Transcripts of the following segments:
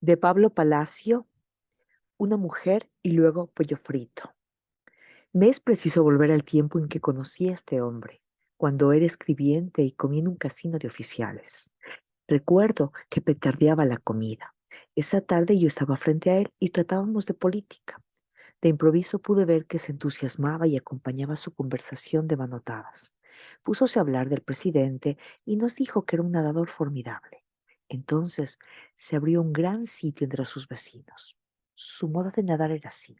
De Pablo Palacio, Una mujer y luego pollo frito. Me es preciso volver al tiempo en que conocí a este hombre, cuando era escribiente y comía en un casino de oficiales. Recuerdo que petardeaba la comida. Esa tarde yo estaba frente a él y tratábamos de política. De improviso pude ver que se entusiasmaba y acompañaba su conversación de manotadas. Púsose a hablar del presidente y nos dijo que era un nadador formidable. Entonces se abrió un gran sitio entre sus vecinos. Su modo de nadar era así,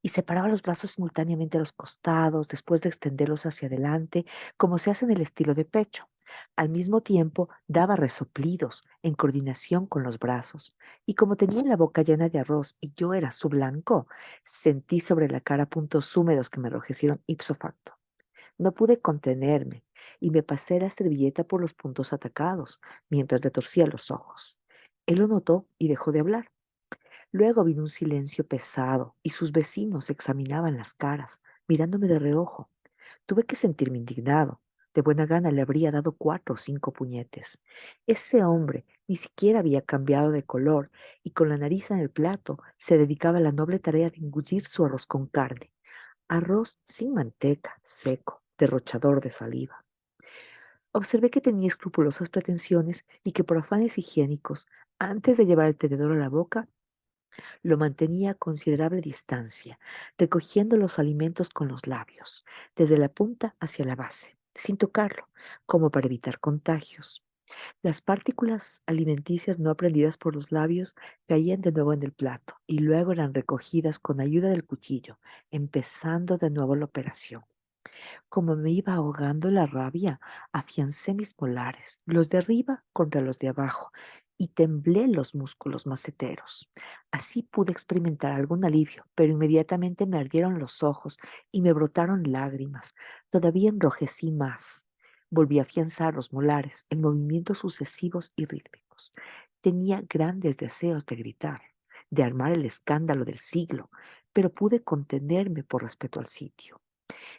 y separaba los brazos simultáneamente a los costados después de extenderlos hacia adelante, como se hace en el estilo de pecho. Al mismo tiempo daba resoplidos en coordinación con los brazos, y como tenía la boca llena de arroz y yo era su blanco, sentí sobre la cara puntos húmedos que me enrojecieron ipso facto. No pude contenerme y me pasé la servilleta por los puntos atacados, mientras le torcía los ojos. Él lo notó y dejó de hablar. Luego vino un silencio pesado y sus vecinos examinaban las caras, mirándome de reojo. Tuve que sentirme indignado. De buena gana le habría dado 4 o 5 puñetes. Ese hombre ni siquiera había cambiado de color y con la nariz en el plato se dedicaba a la noble tarea de engullir su arroz con carne. Arroz sin manteca, seco, derrochador de saliva. Observé que tenía escrupulosas pretensiones y que por afanes higiénicos, antes de llevar el tenedor a la boca, lo mantenía a considerable distancia, recogiendo los alimentos con los labios, desde la punta hacia la base, sin tocarlo, como para evitar contagios. Las partículas alimenticias no aprendidas por los labios caían de nuevo en el plato y luego eran recogidas con ayuda del cuchillo, empezando de nuevo la operación. Como me iba ahogando la rabia, afiancé mis molares, los de arriba contra los de abajo, y temblé los músculos maceteros. Así pude experimentar algún alivio, pero inmediatamente me ardieron los ojos y me brotaron lágrimas. Todavía enrojecí más. Volví a afianzar los molares en movimientos sucesivos y rítmicos. Tenía grandes deseos de gritar, de armar el escándalo del siglo, pero pude contenerme por respeto al sitio.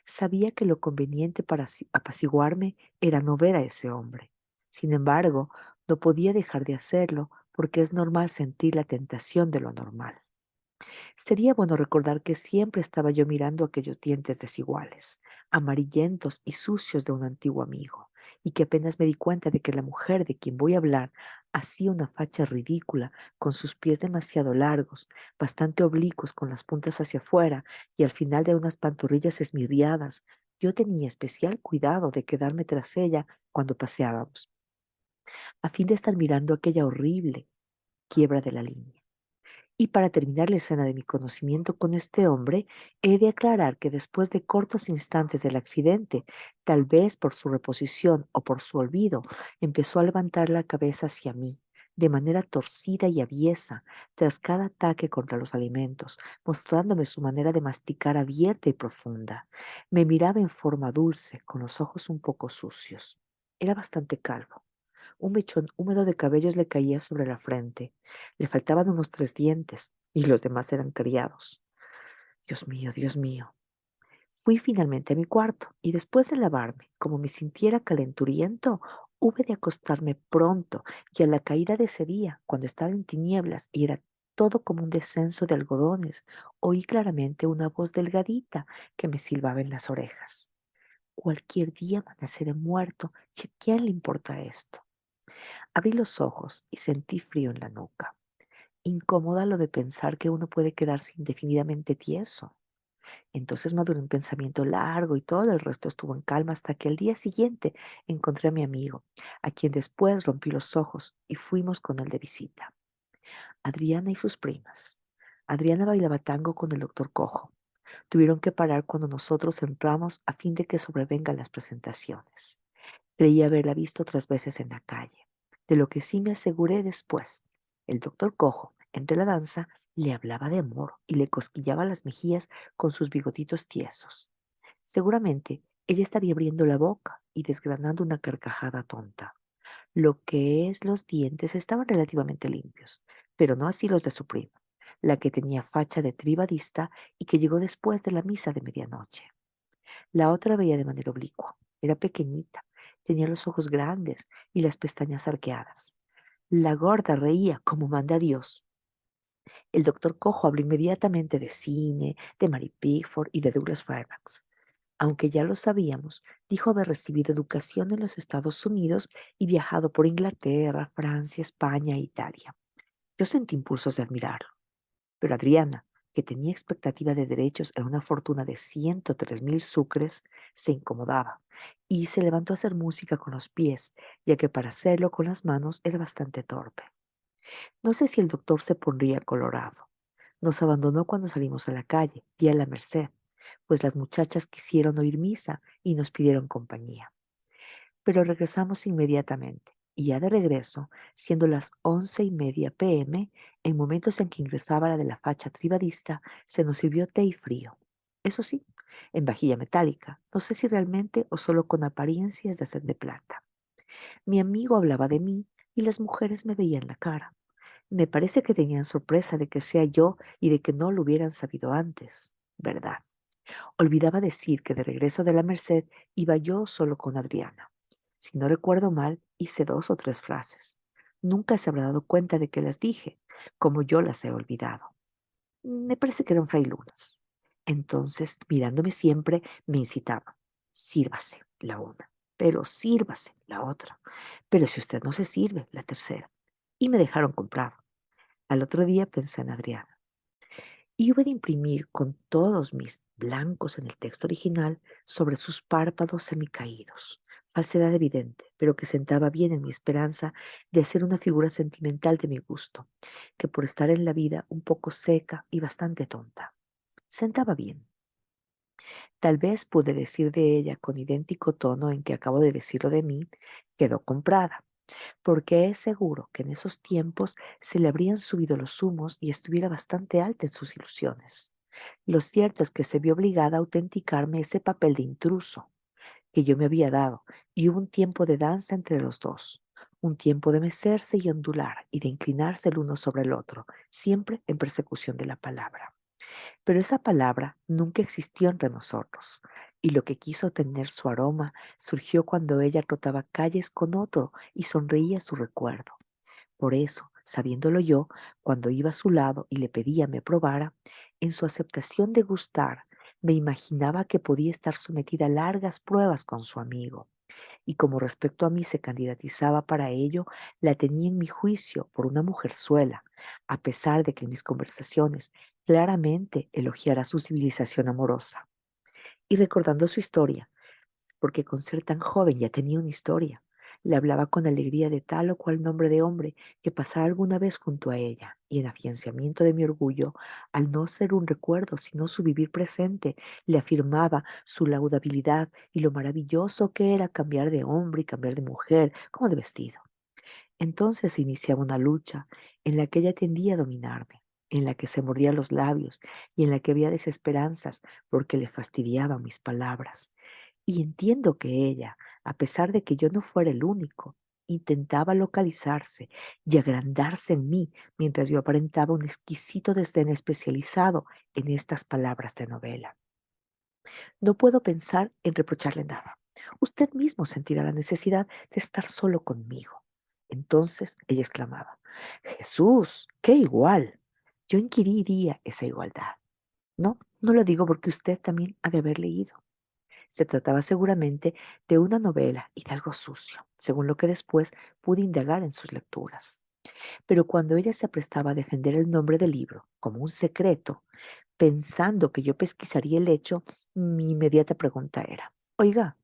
Sabía que lo conveniente para apaciguarme era no ver a ese hombre. Sin embargo, no podía dejar de hacerlo porque es normal sentir la tentación de lo normal. Sería bueno recordar que siempre estaba yo mirando aquellos dientes desiguales, amarillentos y sucios de un antiguo amigo, y que apenas me di cuenta de que la mujer de quien voy a hablar hacía una facha ridícula, con sus pies demasiado largos, bastante oblicuos con las puntas hacia afuera y al final de unas pantorrillas esmirriadas. Yo tenía especial cuidado de quedarme tras ella cuando paseábamos, a fin de estar mirando aquella horrible quiebra de la línea. Y para terminar la escena de mi conocimiento con este hombre, he de aclarar que después de cortos instantes del accidente, tal vez por su reposición o por su olvido, empezó a levantar la cabeza hacia mí, de manera torcida y aviesa, tras cada ataque contra los alimentos, mostrándome su manera de masticar abierta y profunda. Me miraba en forma dulce, con los ojos un poco sucios. Era bastante calvo. Un mechón húmedo de cabellos le caía sobre la frente. Le faltaban unos 3 dientes y los demás eran criados. Dios mío, Dios mío. Fui finalmente a mi cuarto y después de lavarme, como me sintiera calenturiento, hube de acostarme pronto y a la caída de ese día, cuando estaba en tinieblas y era todo como un descenso de algodones, oí claramente una voz delgadita que me silbaba en las orejas. Cualquier día amaneceré muerto y ¿a quién le importa esto? Abrí los ojos y sentí frío en la nuca. Incómoda lo de pensar que uno puede quedarse indefinidamente tieso. Entonces maduré un pensamiento largo y todo el resto estuvo en calma hasta que al día siguiente encontré a mi amigo, a quien después rompí los ojos y fuimos con él de visita. Adriana y sus primas. Adriana bailaba tango con el doctor Cojo. Tuvieron que parar cuando nosotros entramos a fin de que sobrevengan las presentaciones. Creí haberla visto otras veces en la calle. De lo que sí me aseguré después. El doctor Cojo, entre la danza, le hablaba de amor y le cosquillaba las mejillas con sus bigotitos tiesos. Seguramente ella estaría abriendo la boca y desgranando una carcajada tonta. Lo que es los dientes estaban relativamente limpios, pero no así los de su prima, la que tenía facha de tribadista y que llegó después de la misa de medianoche. La otra veía de manera oblicua. Era pequeñita, tenía los ojos grandes y las pestañas arqueadas. La gorda reía como manda Dios. El doctor Cojo habló inmediatamente de cine, de Mary Pickford y de Douglas Fairbanks. Aunque ya lo sabíamos, dijo haber recibido educación en los Estados Unidos y viajado por Inglaterra, Francia, España e Italia. Yo sentí impulsos de admirarlo, pero Adriana, que tenía expectativa de derechos en una fortuna de 103,000 sucres, se incomodaba y se levantó a hacer música con los pies, ya que para hacerlo con las manos era bastante torpe. No sé si el doctor se pondría colorado. Nos abandonó cuando salimos a la calle, vía la Merced, pues las muchachas quisieron oír misa y nos pidieron compañía. Pero regresamos inmediatamente, y ya de regreso, siendo las 11:30 p.m., en momentos en que ingresaba la de la facha tribadista, se nos sirvió té y frío. Eso sí, en vajilla metálica, no sé si realmente o solo con apariencias de ser de plata. Mi amigo hablaba de mí y las mujeres me veían la cara. Me parece que tenían sorpresa de que sea yo y de que no lo hubieran sabido antes, ¿verdad? Olvidaba decir que de regreso de la Merced iba yo solo con Adriana. Si no recuerdo mal, hice 2 o 3 frases. Nunca se habrá dado cuenta de que las dije, como yo las he olvidado. Me parece que eran frailunas. Entonces, mirándome siempre, me incitaba. Sírvase, la una. Pero sírvase, la otra. Pero si usted no se sirve, la tercera. Y me dejaron comprado. Al otro día pensé en Adriana. Y hube de imprimir con todos mis blancos en el texto original sobre sus párpados semicaídos. Falsedad evidente, pero que sentaba bien en mi esperanza de hacer una figura sentimental de mi gusto, que por estar en la vida un poco seca y bastante tonta. Sentaba bien. Tal vez pude decir de ella con idéntico tono en que acabo de decirlo de mí, quedó comprada, porque es seguro que en esos tiempos se le habrían subido los humos y estuviera bastante alta en sus ilusiones. Lo cierto es que se vio obligada a autenticarme ese papel de intruso que yo me había dado, y hubo un tiempo de danza entre los dos, un tiempo de mecerse y ondular y de inclinarse el uno sobre el otro, siempre en persecución de la palabra. Pero esa palabra nunca existió entre nosotros, y lo que quiso tener su aroma surgió cuando ella rotaba calles con otro y sonreía a su recuerdo. Por eso, sabiéndolo yo, cuando iba a su lado y le pedía me probara, en su aceptación de gustar, me imaginaba que podía estar sometida a largas pruebas con su amigo, y como respecto a mí se candidatizaba para ello, la tenía en mi juicio por una mujerzuela, a pesar de que en mis conversaciones claramente elogiara su civilización amorosa. Y recordando su historia, porque con ser tan joven ya tenía una historia. Le hablaba con alegría de tal o cual nombre de hombre que pasara alguna vez junto a ella, y en afianzamiento de mi orgullo, al no ser un recuerdo, sino su vivir presente, le afirmaba su laudabilidad y lo maravilloso que era cambiar de hombre y cambiar de mujer, como de vestido. Entonces se iniciaba una lucha en la que ella tendía a dominarme, en la que se mordía los labios y en la que había desesperanzas porque le fastidiaban mis palabras. Y entiendo que ella, a pesar de que yo no fuera el único, intentaba localizarse y agrandarse en mí mientras yo aparentaba un exquisito desdén especializado en estas palabras de novela. No puedo pensar en reprocharle nada. Usted mismo sentirá la necesidad de estar solo conmigo. Entonces ella exclamaba, Jesús, qué igual. Yo inquiriría esa igualdad. No, no lo digo porque usted también ha de haber leído. Se trataba seguramente de una novela y de algo sucio, según lo que después pude indagar en sus lecturas. Pero cuando ella se aprestaba a defender el nombre del libro como un secreto, pensando que yo pesquisaría el hecho, mi inmediata pregunta era, oiga,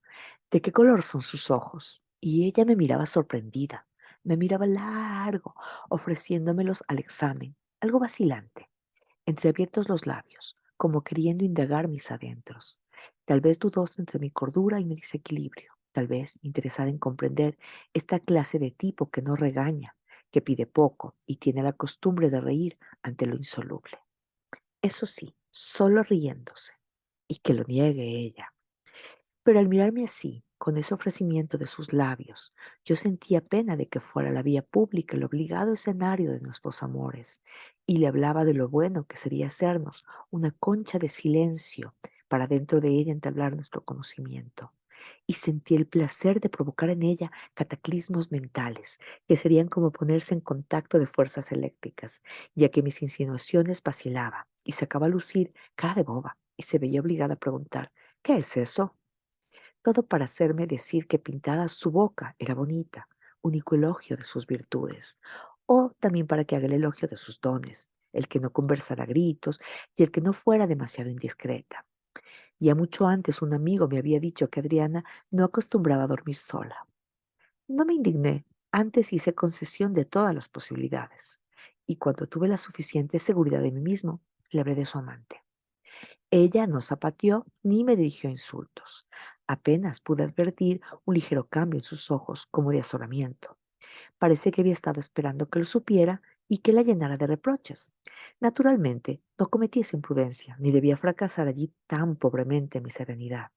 ¿de qué color son sus ojos? Y ella me miraba sorprendida, me miraba largo, ofreciéndomelos al examen, algo vacilante, entreabiertos los labios, como queriendo indagar mis adentros. Tal vez dudosa entre mi cordura y mi desequilibrio, tal vez interesada en comprender esta clase de tipo que no regaña, que pide poco y tiene la costumbre de reír ante lo insoluble. Eso sí, solo riéndose, y que lo niegue ella. Pero al mirarme así, con ese ofrecimiento de sus labios, yo sentía pena de que fuera la vía pública el obligado escenario de nuestros amores, y le hablaba de lo bueno que sería hacernos una concha de silencio para dentro de ella entablar nuestro conocimiento. y sentí el placer de provocar en ella cataclismos mentales, que serían como ponerse en contacto de fuerzas eléctricas, ya que mis insinuaciones vacilaba y sacaba a lucir cara de boba y se veía obligada a preguntar, ¿qué es eso? Todo para hacerme decir que pintada su boca era bonita, único elogio de sus virtudes, o también para que haga el elogio de sus dones, el que no conversara a gritos y el que no fuera demasiado indiscreta. Ya mucho antes un amigo me había dicho que Adriana no acostumbraba a dormir sola. No me indigné, antes hice concesión de todas las posibilidades, y cuando tuve la suficiente seguridad de mí mismo, le hablé de su amante. Ella no zapateó ni me dirigió insultos. Apenas pude advertir un ligero cambio en sus ojos, como de azoramiento. Parece que había estado esperando que lo supiera y que la llenara de reproches. Naturalmente, no cometí esa imprudencia, ni debía fracasar allí tan pobremente mi serenidad.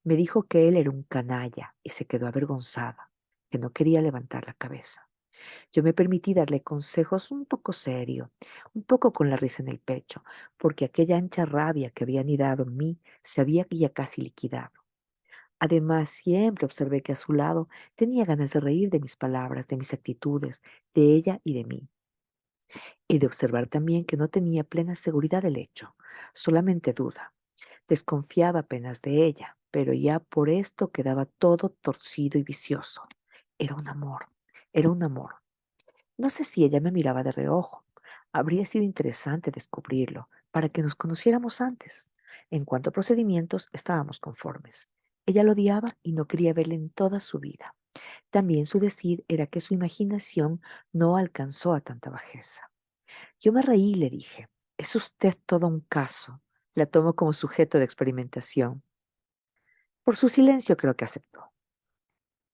Me dijo que él era un canalla y se quedó avergonzada, que no quería levantar la cabeza. Yo me permití darle consejos un poco serio, un poco con la risa en el pecho, porque aquella ancha rabia que había anidado en mí se había ya casi liquidado. Además, siempre observé que a su lado tenía ganas de reír de mis palabras, de mis actitudes, de ella y de mí, y de observar también que no tenía plena seguridad del hecho, solamente duda. Desconfiaba apenas de ella, pero ya por esto quedaba todo torcido y vicioso. Era un amor, era un amor. No sé si ella me miraba de reojo. Habría sido interesante descubrirlo para que nos conociéramos antes. En cuanto a procedimientos, estábamos conformes. Ella lo odiaba y no quería verle en toda su vida. También su decir era que su imaginación no alcanzó a tanta bajeza. Yo me reí y le dije, es usted todo un caso. La tomo como sujeto de experimentación. Por su silencio creo que aceptó.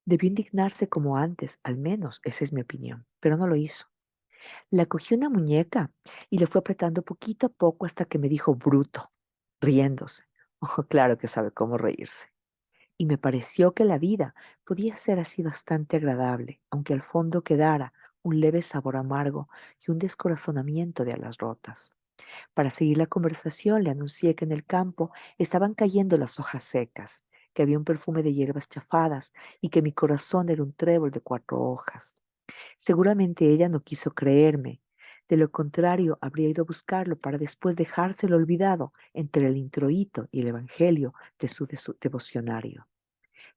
Debió indignarse como antes, al menos esa es mi opinión, pero no lo hizo. Le cogió una muñeca y le fue apretando poquito a poco hasta que me dijo bruto, riéndose. Oh, claro que sabe cómo reírse. Y me pareció que la vida podía ser así bastante agradable, aunque al fondo quedara un leve sabor amargo y un descorazonamiento de alas rotas. Para seguir la conversación le anuncié que en el campo estaban cayendo las hojas secas, que había un perfume de hierbas chafadas y que mi corazón era un trébol de 4 hojas. Seguramente ella no quiso creerme. De lo contrario, habría ido a buscarlo para después dejárselo olvidado entre el introito y el evangelio de su devocionario.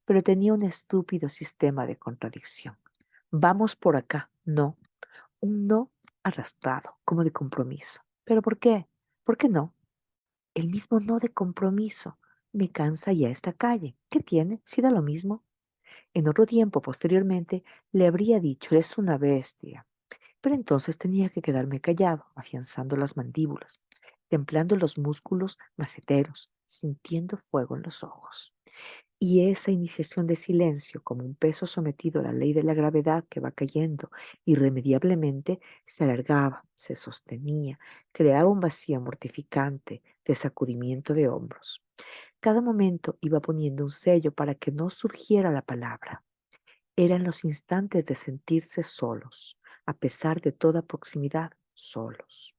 Pero tenía un estúpido sistema de contradicción. Vamos por acá, no. Un no arrastrado, como de compromiso. ¿Pero por qué? ¿Por qué no? El mismo no de compromiso. Me cansa ya esta calle. ¿Qué tiene? Si da lo mismo. En otro tiempo, posteriormente, le habría dicho, es una bestia. Pero entonces tenía que quedarme callado, afianzando las mandíbulas, templando los músculos maceteros, sintiendo fuego en los ojos. Y esa iniciación de silencio, como un peso sometido a la ley de la gravedad que va cayendo irremediablemente, se alargaba, se sostenía, creaba un vacío mortificante de sacudimiento de hombros. Cada momento iba poniendo un sello para que no surgiera la palabra. Eran los instantes de sentirse solos, a pesar de toda proximidad, solos.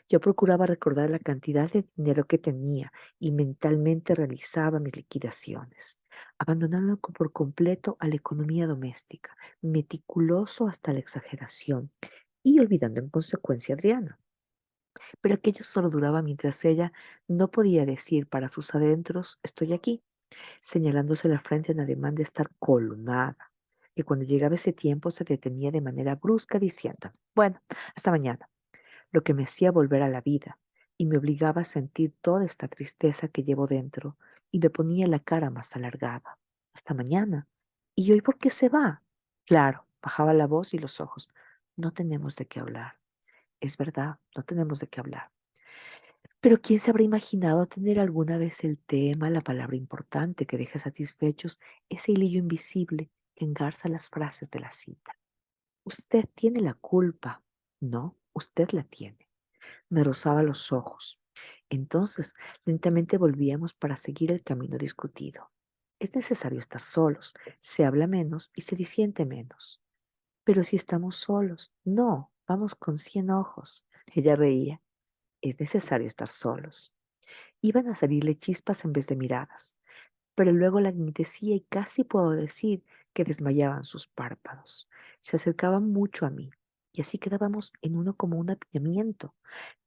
Yo procuraba recordar la cantidad de dinero que tenía y mentalmente realizaba mis liquidaciones, abandonando por completo a la economía doméstica, meticuloso hasta la exageración y olvidando en consecuencia a Adriana. Pero aquello solo duraba mientras ella no podía decir para sus adentros, estoy aquí, señalándose la frente en ademán de estar colmada, que cuando llegaba ese tiempo se detenía de manera brusca diciendo, bueno, hasta mañana, lo que me hacía volver a la vida y me obligaba a sentir toda esta tristeza que llevo dentro y me ponía la cara más alargada. Hasta mañana. ¿Y hoy por qué se va? Claro, bajaba la voz y los ojos. No tenemos de qué hablar. Es verdad, no tenemos de qué hablar. Pero ¿quién se habrá imaginado tener alguna vez el tema, la palabra importante que deja satisfechos ese hilillo invisible que engarza las frases de la cita? Usted tiene la culpa. No, usted la tiene. Me rozaba los ojos. Entonces, lentamente volvíamos para seguir el camino discutido. Es necesario estar solos, se habla menos y se disiente menos. Pero si estamos solos, no, vamos con 100 ojos. Ella reía. Es necesario estar solos. Iban a salirle chispas en vez de miradas. pero luego la enmudecía y casi puedo decir que desmayaban sus párpados. Se acercaba mucho a mí y así quedábamos en uno como un apiñamiento,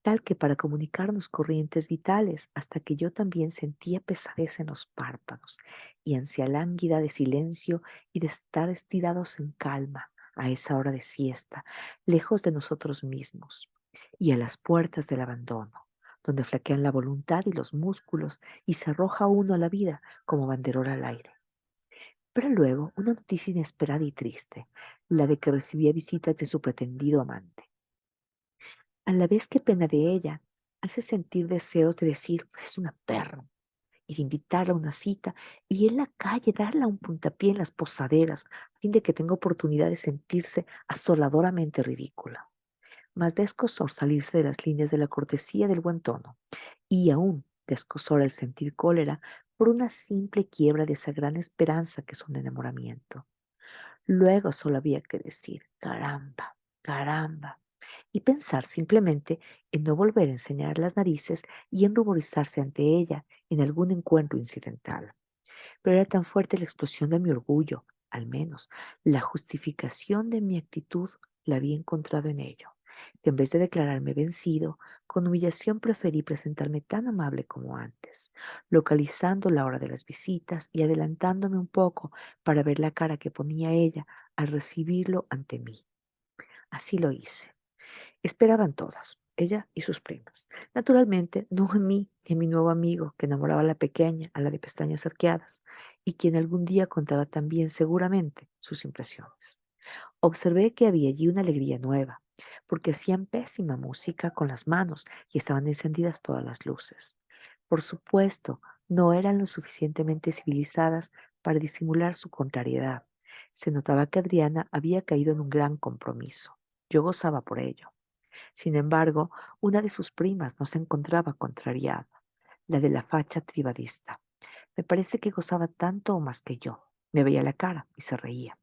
tal que para comunicarnos corrientes vitales, hasta que yo también sentía pesadez en los párpados y ansia lánguida de silencio y de estar estirados en calma a esa hora de siesta, lejos de nosotros mismos y a las puertas del abandono, donde flaquean la voluntad y los músculos y se arroja uno a la vida como banderola al aire. Pero luego una noticia inesperada y triste, la de que recibía visitas de su pretendido amante. A la vez que pena de ella, hace sentir deseos de decir, es una perra, y de invitarla a una cita, y en la calle darle un puntapié en las posaderas, a fin de que tenga oportunidad de sentirse asoladoramente ridícula. Mas de escozor salirse de las líneas de la cortesía del buen tono, y aún de escozor el sentir cólera por una simple quiebra de esa gran esperanza que es un enamoramiento. Luego solo había que decir, caramba, caramba, y pensar simplemente en no volver a enseñar las narices y en ruborizarse ante ella en algún encuentro incidental. Pero era tan fuerte la explosión de mi orgullo, al menos la justificación de mi actitud la había encontrado en ello, que en vez de declararme vencido, con humillación preferí presentarme tan amable como antes, localizando la hora de las visitas y adelantándome un poco para ver la cara que ponía ella al recibirlo ante mí. Así lo hice. Esperaban todas, ella y sus primas. Naturalmente, no a mí ni a mi nuevo amigo que enamoraba a la pequeña, a la de pestañas arqueadas, y quien algún día contaba también seguramente sus impresiones. Observé que había allí una alegría nueva, porque hacían pésima música con las manos y estaban encendidas todas las luces. Por supuesto, no eran lo suficientemente civilizadas para disimular su contrariedad. Se notaba que Adriana había caído en un gran compromiso. Yo gozaba por ello. Sin embargo, una de sus primas no se encontraba contrariada, la de la facha tribadista. Me parece que gozaba tanto o más que yo. Me veía la cara y se reía.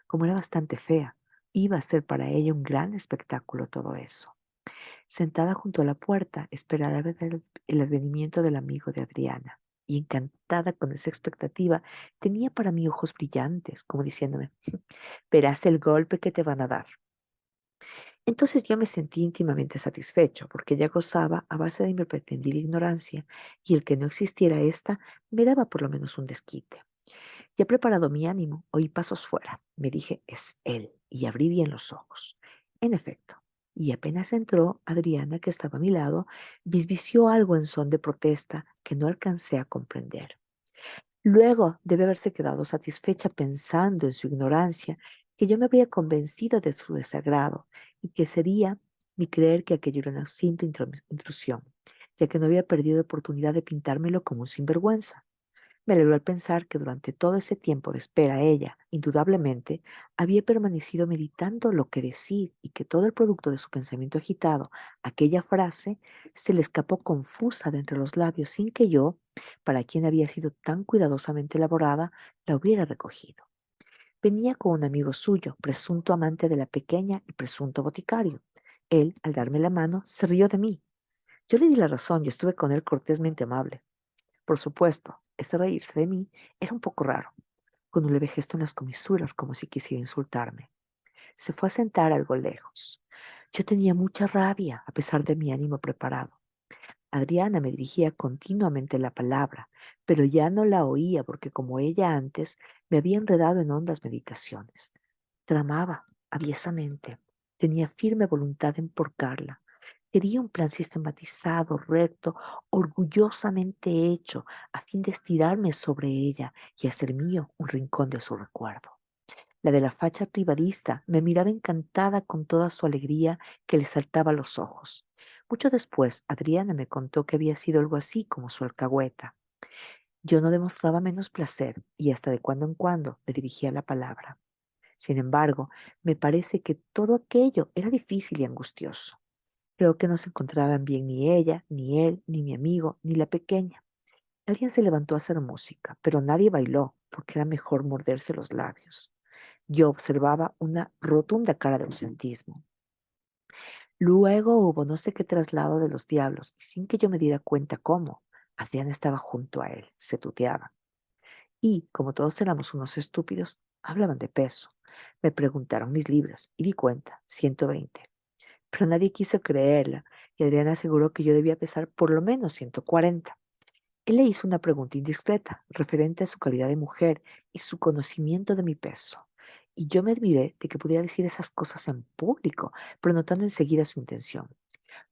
Como era bastante fea, iba a ser para ella un gran espectáculo todo eso. Sentada junto a la puerta, esperaba el advenimiento del amigo de Adriana. Y encantada con esa expectativa, tenía para mí ojos brillantes, como diciéndome, verás el golpe que te van a dar. Entonces yo me sentí íntimamente satisfecho, porque ella gozaba a base de mi pretendida ignorancia, y el que no existiera ésta me daba por lo menos un desquite. Ya preparado mi ánimo, oí pasos fuera. Me dije, es él, y abrí bien los ojos. En efecto, y apenas entró, Adriana, que estaba a mi lado, bisbició algo en son de protesta que no alcancé a comprender. Luego debe haberse quedado satisfecha pensando en su ignorancia, que yo me habría convencido de su desagrado y que sería mi creer que aquello era una simple intrusión, ya que no había perdido oportunidad de pintármelo como un sinvergüenza. Me alegró al pensar que durante todo ese tiempo de espera ella, indudablemente, había permanecido meditando lo que decir y que todo el producto de su pensamiento agitado, aquella frase, se le escapó confusa de entre los labios sin que yo, para quien había sido tan cuidadosamente elaborada, la hubiera recogido. Venía con un amigo suyo, presunto amante de la pequeña y presunto boticario. Él, al darme la mano, se rió de mí. Yo le di la razón y estuve con él cortésmente amable. Por supuesto, ese reírse de mí era un poco raro, con un leve gesto en las comisuras como si quisiera insultarme. Se fue a sentar algo lejos. Yo tenía mucha rabia a pesar de mi ánimo preparado. Adriana me dirigía continuamente la palabra, pero ya no la oía porque como ella antes me había enredado en hondas meditaciones. Tramaba aviesamente. Tenía firme voluntad en porcarla. Quería un plan sistematizado, recto, orgullosamente hecho, a fin de estirarme sobre ella y hacer mío un rincón de su recuerdo. La de la facha privadista me miraba encantada con toda su alegría que le saltaba a los ojos. Mucho después, Adriana me contó que había sido algo así como su alcahueta. Yo no demostraba menos placer y hasta de cuando en cuando le dirigía la palabra. Sin embargo, me parece que todo aquello era difícil y angustioso. Creo que no se encontraban bien ni ella, ni él, ni mi amigo, ni la pequeña. Alguien se levantó a hacer música, pero nadie bailó porque era mejor morderse los labios. Yo observaba una rotunda cara de ausentismo. Luego hubo no sé qué traslado de los diablos y sin que yo me diera cuenta cómo, Adriana estaba junto a él, se tuteaba. Y, como todos éramos unos estúpidos, hablaban de peso. Me preguntaron mis libras y di cuenta, 120. Pero nadie quiso creerla y Adriana aseguró que yo debía pesar por lo menos 140. Él le hizo una pregunta indiscreta referente a su calidad de mujer y su conocimiento de mi peso. Y yo me admiré de que pudiera decir esas cosas en público, pero notando enseguida su intención.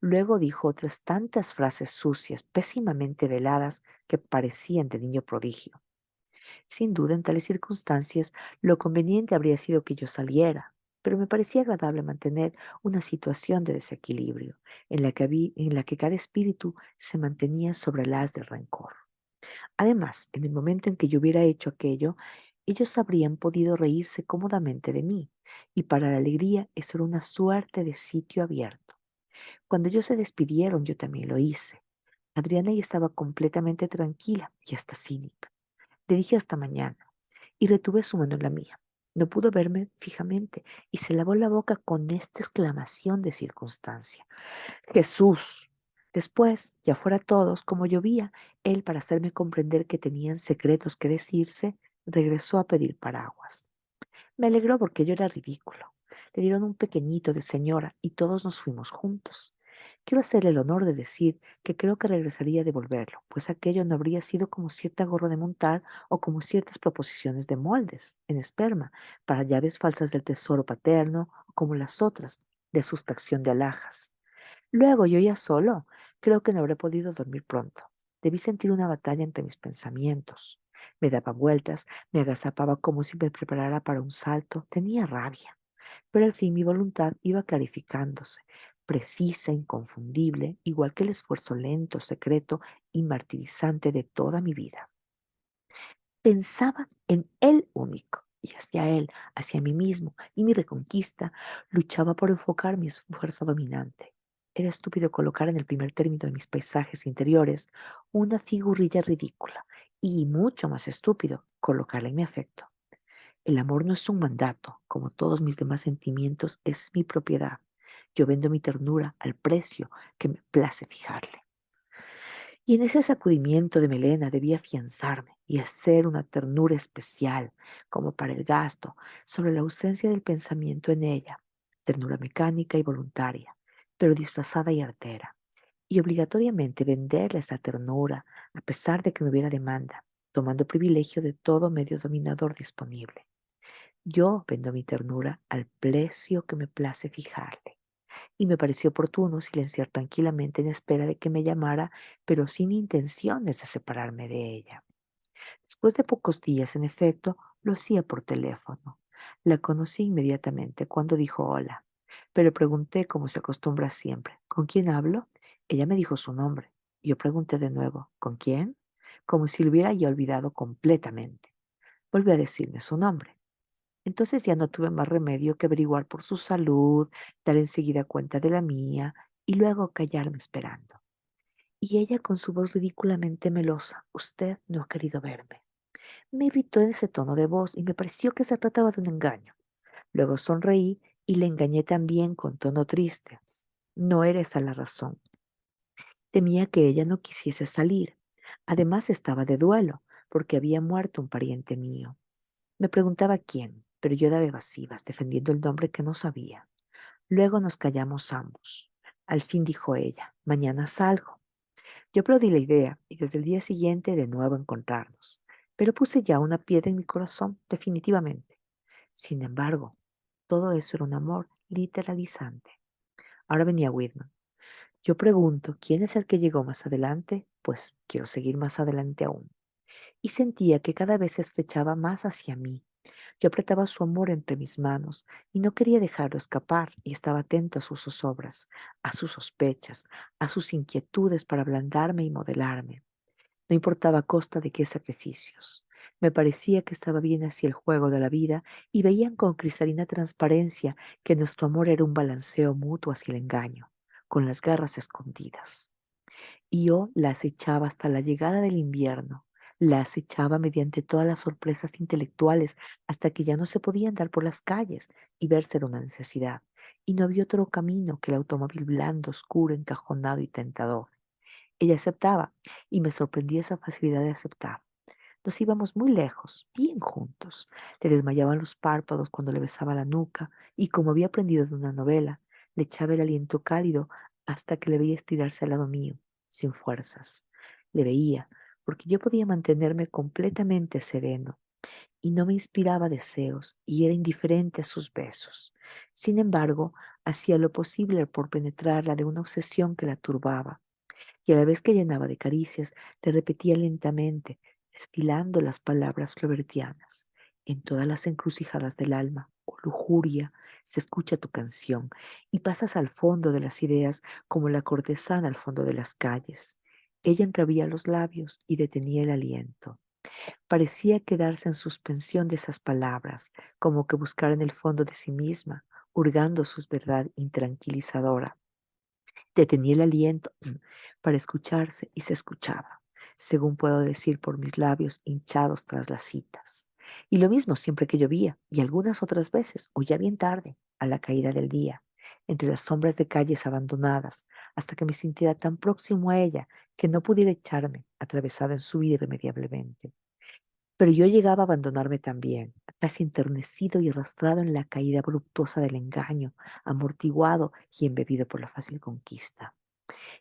Luego dijo otras tantas frases sucias, pésimamente veladas, que parecían de niño prodigio. Sin duda, en tales circunstancias, lo conveniente habría sido que yo saliera, pero me parecía agradable mantener una situación de desequilibrio, en la que cada espíritu se mantenía sobre el haz del rencor. Además, en el momento en que yo hubiera hecho aquello, ellos habrían podido reírse cómodamente de mí, y para la alegría eso era una suerte de sitio abierto. Cuando ellos se despidieron, yo también lo hice. Adriana ya estaba completamente tranquila y hasta cínica. Le dije hasta mañana y retuve su mano en la mía. No pudo verme fijamente y se lavó la boca con esta exclamación de circunstancia. Jesús. Después, ya fuera todos, como llovía, él, para hacerme comprender que tenían secretos que decirse, regresó a pedir paraguas. Me alegró porque yo era ridículo. Le dieron un pequeñito de señora y todos nos fuimos juntos. Quiero hacerle el honor de decir que creo que regresaría a devolverlo, pues aquello no habría sido como cierta gorra de montar o como ciertas proposiciones de moldes en esperma para llaves falsas del tesoro paterno o como las otras de sustracción de alhajas. Luego, yo ya solo, creo que no habré podido dormir pronto. Debí sentir una batalla entre mis pensamientos. Me daba vueltas, me agazapaba como si me preparara para un salto. Tenía rabia, pero al fin mi voluntad iba clarificándose, precisa, inconfundible, igual que el esfuerzo lento, secreto y martirizante de toda mi vida. Pensaba en él único y hacia él, hacia mí mismo, y mi reconquista luchaba por enfocar mi fuerza dominante. Era estúpido colocar en el primer término de mis paisajes interiores una figurilla ridícula y mucho más estúpido colocarla en mi afecto. El amor no es un mandato, como todos mis demás sentimientos, es mi propiedad. Yo vendo mi ternura al precio que me place fijarle. Y en ese sacudimiento de melena debía afianzarme y hacer una ternura especial, como para el gasto, sobre la ausencia del pensamiento en ella, ternura mecánica y voluntaria, pero disfrazada y artera, y obligatoriamente venderle esa ternura, a pesar de que no hubiera demanda, tomando privilegio de todo medio dominador disponible. Yo vendo mi ternura al precio que me place fijarle y me pareció oportuno silenciar tranquilamente en espera de que me llamara, pero sin intenciones de separarme de ella. Después de pocos días, en efecto, lo hacía por teléfono. La conocí inmediatamente cuando dijo hola, pero pregunté como se acostumbra siempre, ¿con quién hablo? Ella me dijo su nombre. Yo pregunté de nuevo, ¿con quién? Como si lo hubiera ya olvidado completamente. Volvió a decirme su nombre. Entonces ya no tuve más remedio que averiguar por su salud, dar enseguida cuenta de la mía y luego callarme esperando. Y ella con su voz ridículamente melosa, usted no ha querido verme. Me irritó en ese tono de voz y me pareció que se trataba de un engaño. Luego sonreí y le engañé también con tono triste. No era esa la razón. Temía que ella no quisiese salir. Además estaba de duelo, porque había muerto un pariente mío. Me preguntaba quién, pero yo daba evasivas, defendiendo el nombre que no sabía. Luego nos callamos ambos. Al fin dijo ella, mañana salgo. Yo aplaudí la idea y desde el día siguiente de nuevo encontrarnos. Pero puse ya una piedra en mi corazón, definitivamente. Sin embargo, todo eso era un amor literalizante. Ahora venía Whitman. Yo pregunto, ¿quién es el que llegó más adelante? Pues quiero seguir más adelante aún. Y sentía que cada vez se estrechaba más hacia mí. Yo apretaba su amor entre mis manos y no quería dejarlo escapar y estaba atento a sus zozobras, a sus sospechas, a sus inquietudes para ablandarme y modelarme. No importaba a costa de qué sacrificios. Me parecía que estaba bien hacia el juego de la vida y veían con cristalina transparencia que nuestro amor era un balanceo mutuo hacia el engaño, con las garras escondidas. Y yo la acechaba hasta la llegada del invierno. La acechaba mediante todas las sorpresas intelectuales hasta que ya no se podía andar por las calles y verse era una necesidad. Y no había otro camino que el automóvil blando, oscuro, encajonado y tentador. Ella aceptaba y me sorprendía esa facilidad de aceptar. Nos íbamos muy lejos, bien juntos. Le desmayaban los párpados cuando le besaba la nuca y como había aprendido de una novela, le echaba el aliento cálido hasta que le veía estirarse al lado mío, sin fuerzas. Le veía, porque yo podía mantenerme completamente sereno y no me inspiraba deseos y era indiferente a sus besos. Sin embargo, hacía lo posible por penetrarla de una obsesión que la turbaba y a la vez que llenaba de caricias, le repetía lentamente, desfilando las palabras flobertianas. En todas las encrucijadas del alma, oh lujuria, se escucha tu canción y pasas al fondo de las ideas como la cortesana al fondo de las calles. Ella entreabría los labios y detenía el aliento. Parecía quedarse en suspensión de esas palabras, como que buscar en el fondo de sí misma, hurgando su verdad intranquilizadora. Detenía el aliento para escucharse y se escuchaba, según puedo decir por mis labios hinchados tras las citas. Y lo mismo siempre que llovía y algunas otras veces, o ya bien tarde, a la caída del día, entre las sombras de calles abandonadas, hasta que me sintiera tan próximo a ella que no pudiera echarme, atravesado en su vida irremediablemente. Pero yo llegaba a abandonarme también, casi enternecido y arrastrado en la caída voluptuosa del engaño, amortiguado y embebido por la fácil conquista.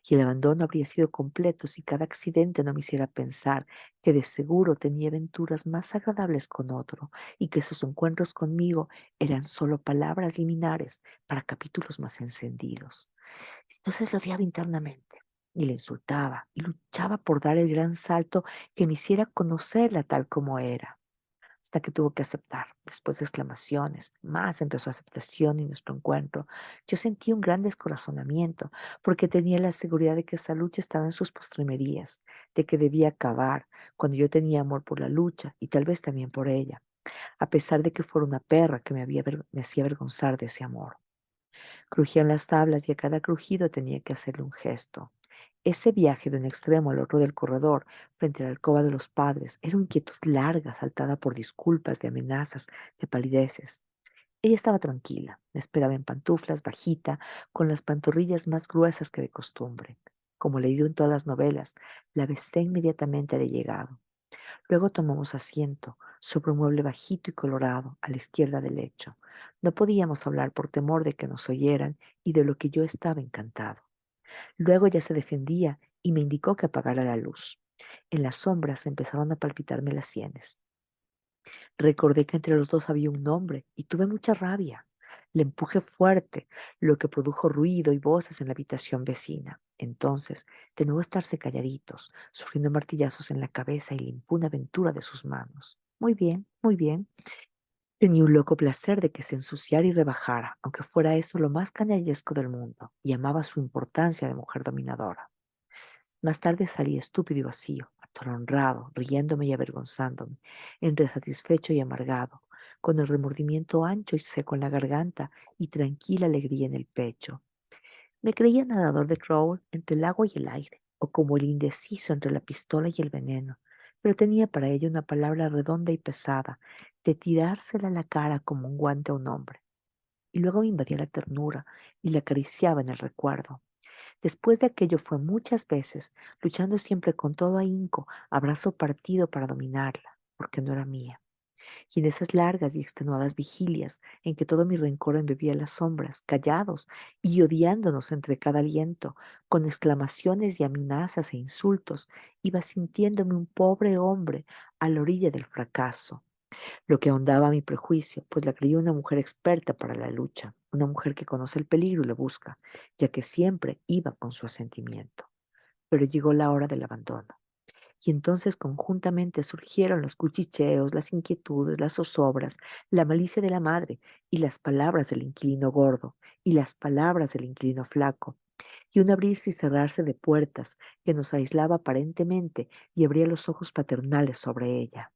Y el abandono habría sido completo si cada accidente no me hiciera pensar que de seguro tenía aventuras más agradables con otro y que sus encuentros conmigo eran solo palabras liminares para capítulos más encendidos. Entonces lo odiaba internamente y le insultaba y luchaba por dar el gran salto que me hiciera conocerla tal como era hasta que tuvo que aceptar. Después de exclamaciones, más entre su aceptación y nuestro encuentro, yo sentí un gran descorazonamiento, porque tenía la seguridad de que esa lucha estaba en sus postrimerías, de que debía acabar, cuando yo tenía amor por la lucha y tal vez también por ella, a pesar de que fuera una perra que me hacía avergonzar de ese amor. Crujían las tablas y a cada crujido tenía que hacerle un gesto. Ese viaje de un extremo al otro del corredor, frente a la alcoba de los padres, era una inquietud larga, saltada por disculpas, de amenazas, de palideces. Ella estaba tranquila, me esperaba en pantuflas, bajita, con las pantorrillas más gruesas que de costumbre. Como leído en todas las novelas, la besé inmediatamente de llegado. Luego tomamos asiento sobre un mueble bajito y colorado a la izquierda del lecho. No podíamos hablar por temor de que nos oyeran y de lo que yo estaba encantado. Luego ella se defendía y me indicó que apagara la luz. En las sombras empezaron a palpitarme las sienes. Recordé que entre los dos había un nombre y tuve mucha rabia. Le empujé fuerte, lo que produjo ruido y voces en la habitación vecina. Entonces, de nuevo estarse calladitos, sufriendo martillazos en la cabeza y la impune aventura de sus manos. Muy bien, muy bien. Tenía un loco placer de que se ensuciara y rebajara, aunque fuera eso lo más canallesco del mundo, y amaba su importancia de mujer dominadora. Más tarde salí estúpido y vacío, atolondrado, riéndome y avergonzándome, entre satisfecho y amargado, con el remordimiento ancho y seco en la garganta y tranquila alegría en el pecho. Me creía nadador de crawl entre el agua y el aire, o como el indeciso entre la pistola y el veneno, pero tenía para ello una palabra redonda y pesada, de tirársela a la cara como un guante a un hombre. Y luego me invadía la ternura y la acariciaba en el recuerdo. Después de aquello fue muchas veces, luchando siempre con todo ahínco, a brazo partido para dominarla, porque no era mía. Y en esas largas y extenuadas vigilias, en que todo mi rencor embebía las sombras, callados y odiándonos entre cada aliento, con exclamaciones y amenazas e insultos, iba sintiéndome un pobre hombre a la orilla del fracaso, lo que ahondaba mi prejuicio, pues la creía una mujer experta para la lucha, una mujer que conoce el peligro y lo busca, ya que siempre iba con su asentimiento. Pero llegó la hora del abandono. Y entonces conjuntamente surgieron los cuchicheos, las inquietudes, las zozobras, la malicia de la madre y las palabras del inquilino gordo y las palabras del inquilino flaco, y un abrirse y cerrarse de puertas que nos aislaba aparentemente y abría los ojos paternales sobre ella.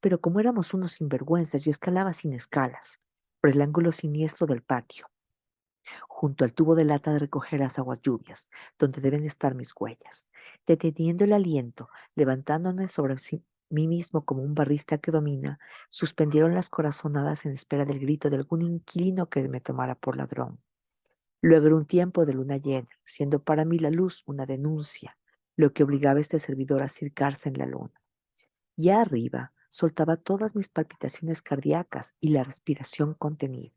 Pero como éramos unos sinvergüenzas, yo escalaba sin escalas, por el ángulo siniestro del patio, junto al tubo de lata de recoger las aguas lluvias, donde deben estar mis huellas, deteniendo el aliento, levantándome sobre mí mismo como un barrista que domina, suspendieron las corazonadas en espera del grito de algún inquilino que me tomara por ladrón. Luego era un tiempo de luna llena, siendo para mí la luz una denuncia, lo que obligaba a este servidor a acercarse en la luna. Ya arriba, soltaba todas mis palpitaciones cardíacas y la respiración contenida.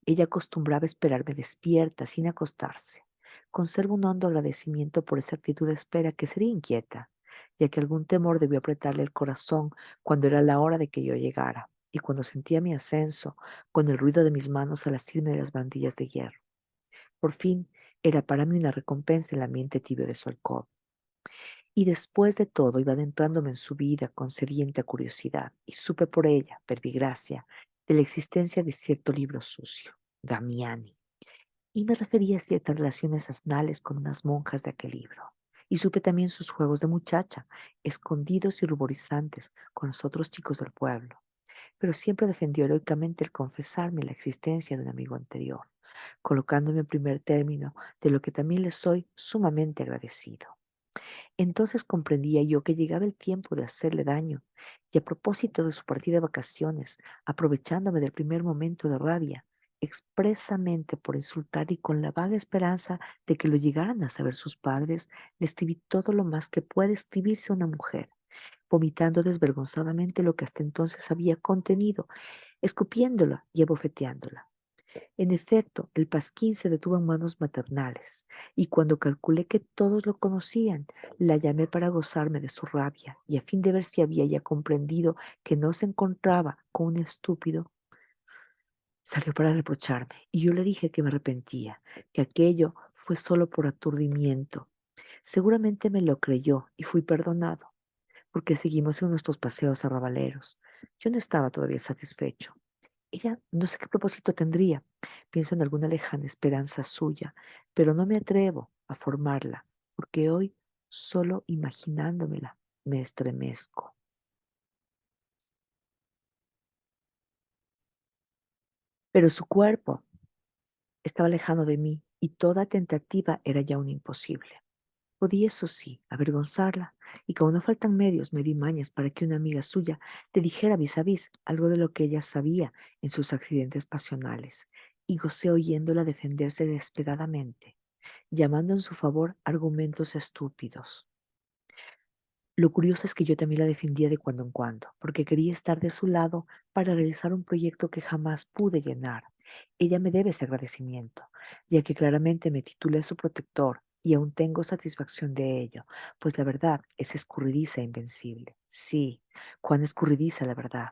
Ella acostumbraba esperarme despierta, sin acostarse. Conservo un hondo agradecimiento por esa actitud de espera que sería inquieta, ya que algún temor debió apretarle el corazón cuando era la hora de que yo llegara, y cuando sentía mi ascenso, con el ruido de mis manos al asirme de las bandillas de hierro. Por fin, era para mí una recompensa el ambiente tibio de su alcoba. Y después de todo iba adentrándome en su vida con sedienta curiosidad, y supe por ella, per gracia, de la existencia de cierto libro sucio, Damiani, y me refería a ciertas relaciones asnales con unas monjas de aquel libro. Y supe también sus juegos de muchacha, escondidos y ruborizantes con los otros chicos del pueblo, pero siempre defendió heroicamente el confesarme la existencia de un amigo anterior, colocándome en primer término, de lo que también le soy sumamente agradecido. Entonces comprendía yo que llegaba el tiempo de hacerle daño, y a propósito de su partida de vacaciones, aprovechándome del primer momento de rabia, expresamente por insultar y con la vaga esperanza de que lo llegaran a saber sus padres, le escribí todo lo más que puede escribirse a una mujer, vomitando desvergonzadamente lo que hasta entonces había contenido, escupiéndola y abofeteándola. En efecto, el pasquín se detuvo en manos maternales, y cuando calculé que todos lo conocían, la llamé para gozarme de su rabia y a fin de ver si había ya comprendido que no se encontraba con un estúpido. Salió para reprocharme, y yo le dije que me arrepentía, que aquello fue solo por aturdimiento. Seguramente me lo creyó y fui perdonado, porque seguimos en nuestros paseos arrabaleros. Yo no estaba todavía satisfecho. Ella no sé qué propósito tendría. Pienso en alguna lejana esperanza suya, pero no me atrevo a formarla, porque hoy, solo imaginándomela, me estremezco. Pero su cuerpo estaba lejano de mí y toda tentativa era ya un imposible. Podía, eso sí, avergonzarla, y como no faltan medios, me di mañas para que una amiga suya le dijera vis a vis algo de lo que ella sabía en sus accidentes pasionales, y gocé oyéndola defenderse desesperadamente, llamando en su favor argumentos estúpidos. Lo curioso es que yo también la defendía de cuando en cuando, porque quería estar de su lado para realizar un proyecto que jamás pude llenar. Ella me debe ese agradecimiento, ya que claramente me titulé su protector y aún tengo satisfacción de ello, pues la verdad es escurridiza e invencible. Sí, cuán escurridiza la verdad.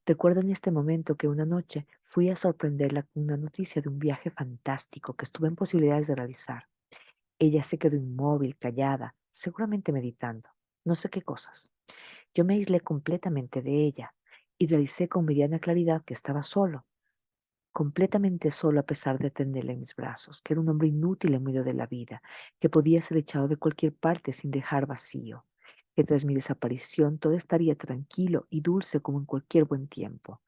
Recuerdo en este momento que una noche fui a sorprenderla con una noticia de un viaje fantástico que estuve en posibilidades de realizar. Ella se quedó inmóvil, callada, seguramente meditando, no sé qué cosas. Yo me aislé completamente de ella y realicé con mediana claridad que estaba solo, completamente solo a pesar de tenerla en mis brazos, que era un hombre inútil en medio de la vida, que podía ser echado de cualquier parte sin dejar vacío, que tras mi desaparición todo estaría tranquilo y dulce como en cualquier buen tiempo.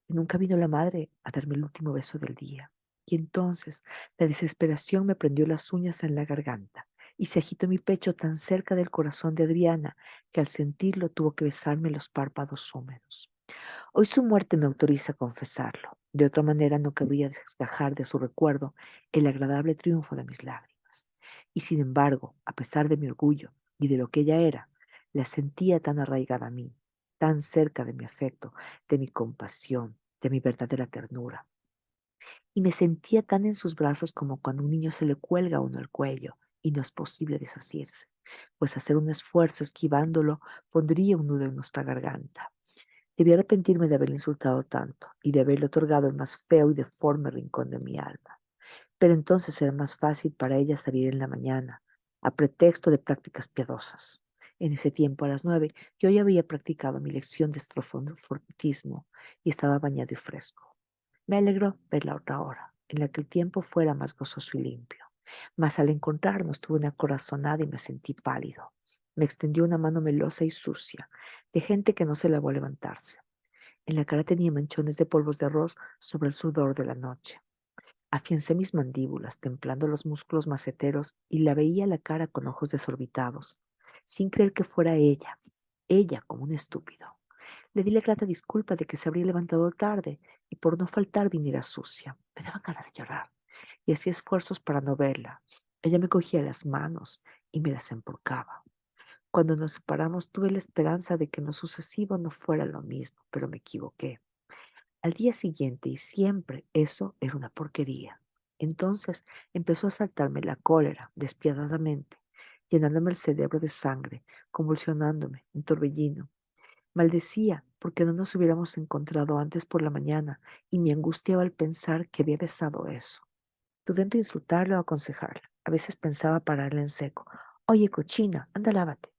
Y nunca vino la madre a darme el último beso del día. Y entonces la desesperación me prendió las uñas en la garganta y se agitó mi pecho tan cerca del corazón de Adriana que al sentirlo tuvo que besarme los párpados húmedos. Hoy su muerte me autoriza a confesarlo. De otra manera no querría desgajar de su recuerdo el agradable triunfo de mis lágrimas. Y sin embargo, a pesar de mi orgullo y de lo que ella era, la sentía tan arraigada a mí, tan cerca de mi afecto, de mi compasión, de mi verdadera ternura. Y me sentía tan en sus brazos como cuando un niño se le cuelga a uno el cuello y no es posible desasirse, pues hacer un esfuerzo esquivándolo pondría un nudo en nuestra garganta. Debí arrepentirme de haberle insultado tanto y de haberle otorgado el más feo y deforme rincón de mi alma. Pero entonces era más fácil para ella salir en la mañana, a pretexto de prácticas piadosas. En ese tiempo, a las 9, yo ya había practicado mi lección de estrofofortismo y estaba bañado y fresco. Me alegró ver la otra hora, en la que el tiempo fuera más gozoso y limpio. Mas al encontrarnos tuve una corazonada y me sentí pálido. Me extendió una mano melosa y sucia, de gente que no se lavó a levantarse. En la cara tenía manchones de polvos de arroz sobre el sudor de la noche. Afiancé mis mandíbulas, templando los músculos maceteros, y la veía la cara con ojos desorbitados, sin creer que fuera ella como un estúpido. Le di la grata disculpa de que se habría levantado tarde y por no faltar viniera sucia. Me daba ganas de llorar y hacía esfuerzos para no verla. Ella me cogía las manos y me las empolcaba. Cuando nos separamos tuve la esperanza de que en lo sucesivo no fuera lo mismo, pero me equivoqué. Al día siguiente y siempre eso era una porquería. Entonces empezó a saltarme la cólera despiadadamente, llenándome el cerebro de sangre, convulsionándome, en torbellino. Maldecía porque no nos hubiéramos encontrado antes por la mañana y me angustiaba al pensar que había besado eso. Dudé entre insultarla o aconsejarla. A veces pensaba pararla en seco. Oye, cochina, anda, lávate.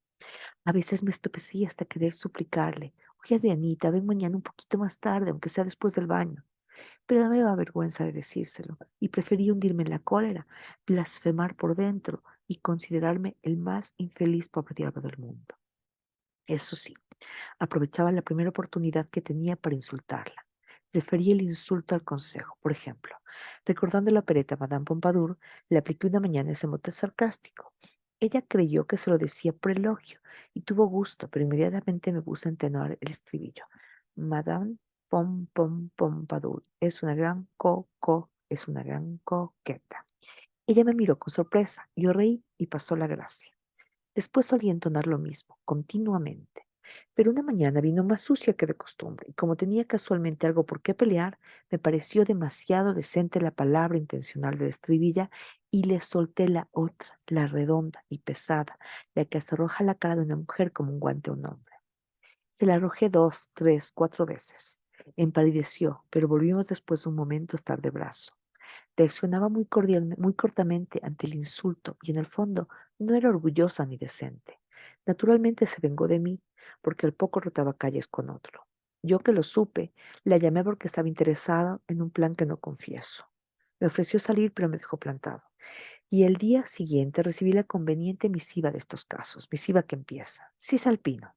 A veces me estupecía hasta querer suplicarle. Oye, Adrianita, ven mañana un poquito más tarde, aunque sea después del baño. Pero no me daba vergüenza de decírselo y preferí hundirme en la cólera, blasfemar por dentro y considerarme el más infeliz pobre diablo del mundo. Eso sí, aprovechaba la primera oportunidad que tenía para insultarla. Prefería el insulto al consejo. Por ejemplo, recordando la pereta Madame Pompadour, le apliqué una mañana ese mote sarcástico. Ella creyó que se lo decía por elogio y tuvo gusto, pero inmediatamente me puse a entonar el estribillo. Madame Pompadour es una gran es una gran coqueta. Ella me miró con sorpresa, yo reí y pasó la gracia. Después solía entonar lo mismo, continuamente. Pero una mañana vino más sucia que de costumbre, y como tenía casualmente algo por qué pelear, me pareció demasiado decente la palabra intencional de la estribilla y le solté la otra, la redonda y pesada, la que se arroja a la cara de una mujer como un guante a un hombre. Se la arrojé 2, 3, 4 veces. Empalideció, pero volvimos después de un momento a estar de brazo. Reaccionaba muy muy cortamente ante el insulto y en el fondo no era orgullosa ni decente. Naturalmente se vengó de mí porque al poco rotaba calles con otro. Yo que lo supe, la llamé porque estaba interesada en un plan que no confieso. Me ofreció salir, pero me dejó plantado. Y el día siguiente recibí la conveniente misiva de estos casos, misiva que empieza. Sí, Salpino,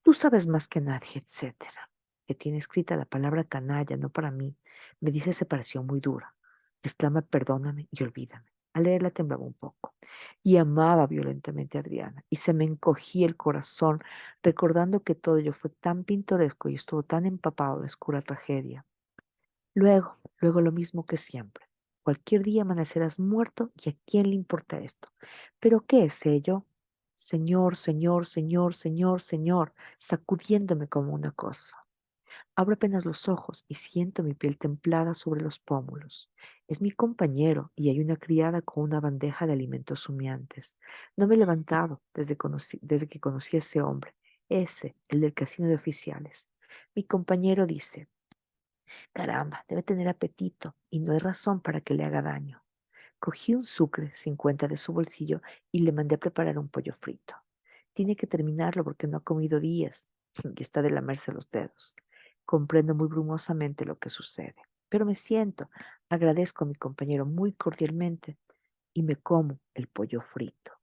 tú sabes más que nadie, etcétera. Que tiene escrita la palabra canalla, no para mí. Me dice separación muy dura. Exclama perdóname y olvídame. Al leerla temblaba un poco. Y amaba violentamente a Adriana. Y se me encogía el corazón recordando que todo ello fue tan pintoresco y estuvo tan empapado de oscura tragedia. Luego lo mismo que siempre. Cualquier día amanecerás muerto y a quién le importa esto. ¿Pero qué es ello? Señor, señor, señor, señor, señor, sacudiéndome como una cosa. Abro apenas los ojos y siento mi piel templada sobre los pómulos. Es mi compañero y hay una criada con una bandeja de alimentos humeantes. No me he levantado desde que conocí a ese hombre, ese, el del casino de oficiales. Mi compañero dice, caramba, debe tener apetito y no hay razón para que le haga daño. Cogí un sucre, 50 de su bolsillo, y le mandé a preparar un pollo frito. Tiene que terminarlo porque no ha comido días y está de lamerse los dedos. Comprendo muy brumosamente lo que sucede, pero me siento, agradezco a mi compañero muy cordialmente y me como el pollo frito.